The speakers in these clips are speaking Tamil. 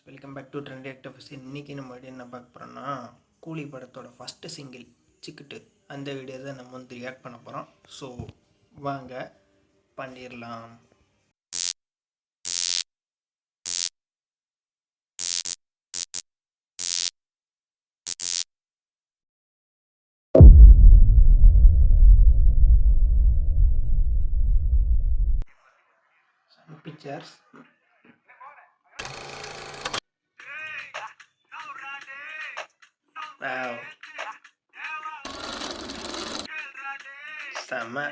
Welcome back to trend actives. இன்றைக்கி நம்ம என்ன பார்க்க போகிறோம்னா, கூலி படத்தோட ஃபஸ்ட்டு சிங்கிள் சிக்கிட்டு அந்த வீடியோ தான் நம்ம வந்து ரியாக்ட் பண்ண போகிறோம். ஸோ வாங்க பண்ணிடலாம். Sun Pictures. வாவ், செம.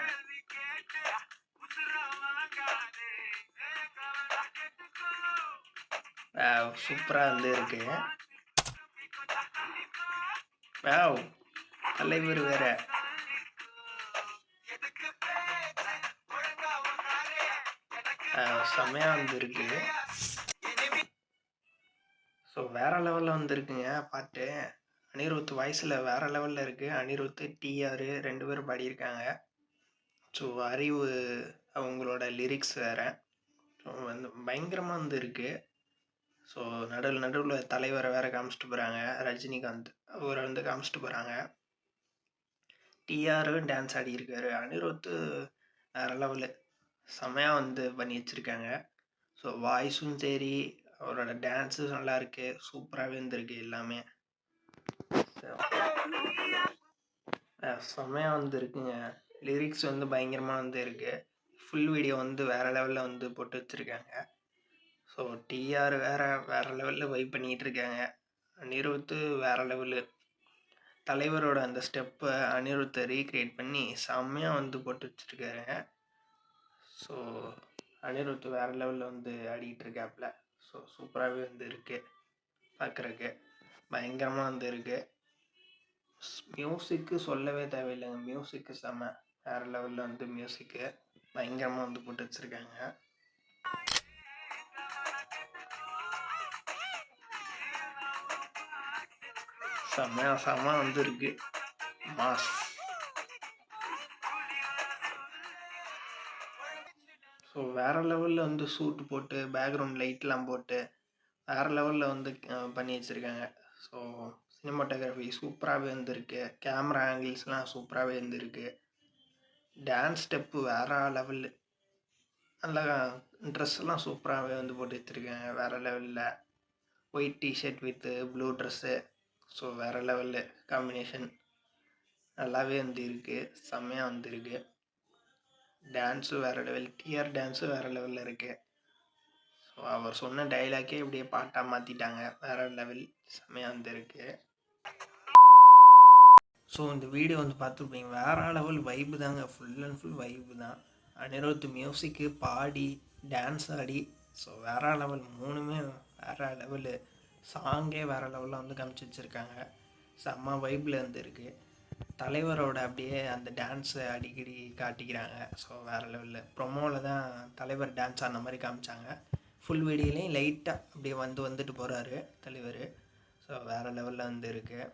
வாவ், சூப்பராக வந்து இருக்கு. வாவ், தலைவர் வேற. செம்மையாக வந்து இருக்கு. ஸோ வேறு லெவலில் வந்துருக்குங்க பாட்டு. அனிருத் வாய்ஸில் வேறு லெவலில் இருக்குது. அனிருத் டிஆர் 2 பேரும் பாடியிருக்காங்க. ஸோ அறிவு அவங்களோட லிரிக்ஸ் வேறு. ஸோ வந்து பயங்கரமாக வந்து இருக்குது. ஸோ நடுவில் தலைவரை வேறு காமிச்சிட்டு போகிறாங்க. ரஜினிகாந்த் அவரை வந்து காமிச்சிட்டு போகிறாங்க. TR dance ஆடியிருக்காரு. அனிருத் வேறு லெவலு செம்மையாக வந்து பண்ணி வச்சுருக்காங்க. ஸோ வாய்ஸும் சரி, அவரோட டான்ஸும் நல்லா இருக்கு. சூப்பராகவே இருந்திருக்கு எல்லாமே. செம்மையாக வந்து இருக்குங்க. லிரிக்ஸ் வந்து பயங்கரமாக வந்து இருக்கு. ஃபுல் வீடியோ வந்து வேறு லெவலில் வந்து போட்டு வச்சுருக்காங்க. ஸோ டிஆர் வேறு லெவலில் வைப் பண்ணிகிட்டு இருக்காங்க. அனிருத் வேறு லெவலு. தலைவரோட அந்த ஸ்டெப்பை அனிருத்தை ரீக்ரியேட் பண்ணி செம்மையாக வந்து போட்டு வச்சுருக்காருங்க. ஸோ அனிருத் வேறு லெவலில் வந்து ஆடிக்கிட்டு இருக்காப்புல. ஸோ சூப்பராகவே வந்து இருக்குது பார்க்குறக்கு. பயங்கரமாக வந்து இருக்குது. மியூசிக்கு சொல்லவே தேவையில்லைங்க. மியூசிக்கு செம்ம வேறு லெவலில் வந்து மியூசிக்கு பயங்கரமாக வந்து போட்டு வச்சுருக்காங்க. செம்ம வந்து இருக்கு. மாஸ். ஸோ வேறு லெவலில் வந்து சூட்டு போட்டு பேக்ரவுண்ட் லைட்லாம் போட்டு வேறு லெவலில் வந்து பண்ணி வச்சுருக்காங்க. ஸோ சினிமாட்டோகிராஃபி சூப்பராகவே வந்துருக்கு. கேமரா ஆங்கிள்ஸ்லாம் சூப்பராகவே இருந்திருக்கு. டான்ஸ் ஸ்டெப்பு வேறு லெவலு. நல்லா ட்ரெஸ்ஸெல்லாம் சூப்பராகவே வந்து போட்டு வச்சுருக்காங்க வேறு லெவலில். White tshirt with blue dress. So வேறு லெவலில் காம்பினேஷன் நல்லாவே வந்து இருக்குது. செம்மையாக வந்துருக்கு. டான்ஸும் வேறு லெவல். டிஆர் டான்ஸும் வேறு லெவலில் இருக்குது. ஸோ அவர் சொன்ன டைலாக்கே இப்படியே பாட்டாக மாற்றிட்டாங்க. வேறு லெவல் செம்மையாக வந்துருக்கு. ஸோ இந்த வீடியோ வந்து பார்த்துருப்பீங்க. வேறு லெவல் வைப்பு தாங்க. ஃபுல் அண்ட் ஃபுல் வைப்பு தான். அனிருத் மியூசிக்கு பாடி டான்ஸ் ஆடி ஸோ வேறு லெவல். மூணுமே வேறு லெவலு. சாங்கே வேறு லெவலில் வந்து காமிச்சு வச்சுருக்காங்க. செம்ம வைப்பில் இருந்துருக்கு. தலைவரோட அப்படியே அந்த டான்ஸை அடிக்கடி காட்டிக்கிறாங்க. ஸோ வேறு லெவலில் ப்ரொமோவில் தான் தலைவர் டான்ஸ் ஆன மாதிரி காமிச்சாங்க. ஃபுல் வீடியோலையும் லைட்டாக அப்படியே வந்துட்டு போகிறாரு தலைவர். ஸோ வேறு லெவலில் வந்து இருக்குது.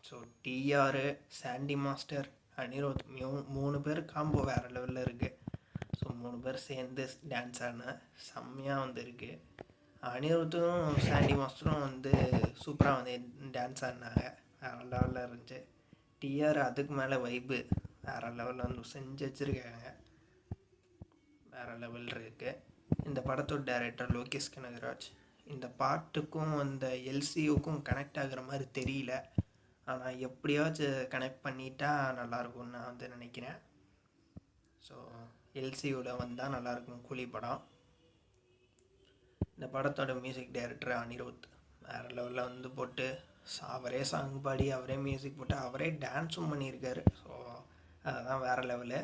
So TR, Sandy master, Anirudh 3 பேர் காம்போ வேறு லெவலில் இருக்குது. ஸோ 3 பேர் சேர்ந்து டான்ஸ் ஆடின செம்மையாக வந்து இருக்குது. அனிருத்தும் சாண்டி மாஸ்டரும் வந்து சூப்பராக வந்து டான்ஸ் ஆடினாங்க. வேறு லெவலில் இருந்துச்சு. டிஆர் அதுக்கு மேலே வைப்பு வேறு லெவலில் வந்து செஞ்சு வச்சுருக்காங்க. வேறு லெவல் இருக்குது. இந்த படத்தோட டைரக்டர் லோகேஷ் கனகராஜ். இந்த பாட்டுக்கும் அந்த எல்சியூக்கும் கனெக்ட் ஆகிற மாதிரி தெரியல. ஆனால் எப்படியாச்சும் கனெக்ட் பண்ணிட்டா நல்லாயிருக்கும்னு நான் வந்து நினைக்கிறேன். ஸோ எல்சியூவில் வந்தால் நல்லாயிருக்கும் கூலி படம். இந்த படத்தோட மியூசிக் டைரக்டர் அனிருத் வேறு லெவலில் வந்து போட்டு அவரே சாங் பாடி அவரே மியூசிக் போட்டு அவரே டான்ஸும் பண்ணியிருக்காரு. ஸோ அதுதான் வேறு லெவலு.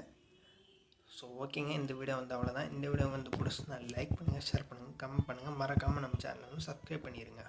ஸோ ஓகேங்க, இந்த வீடியோ வந்து அவ்வளோதான். இந்த வீடியோ வந்து பிடிச்சிருந்தா லைக் பண்ணுங்கள், ஷேர் பண்ணுங்கள், கமெண்ட் பண்ணுங்கள். மறக்காமல் நம்ம சேனலை வந்து சப்ஸ்கிரைப் பண்ணிடுங்க.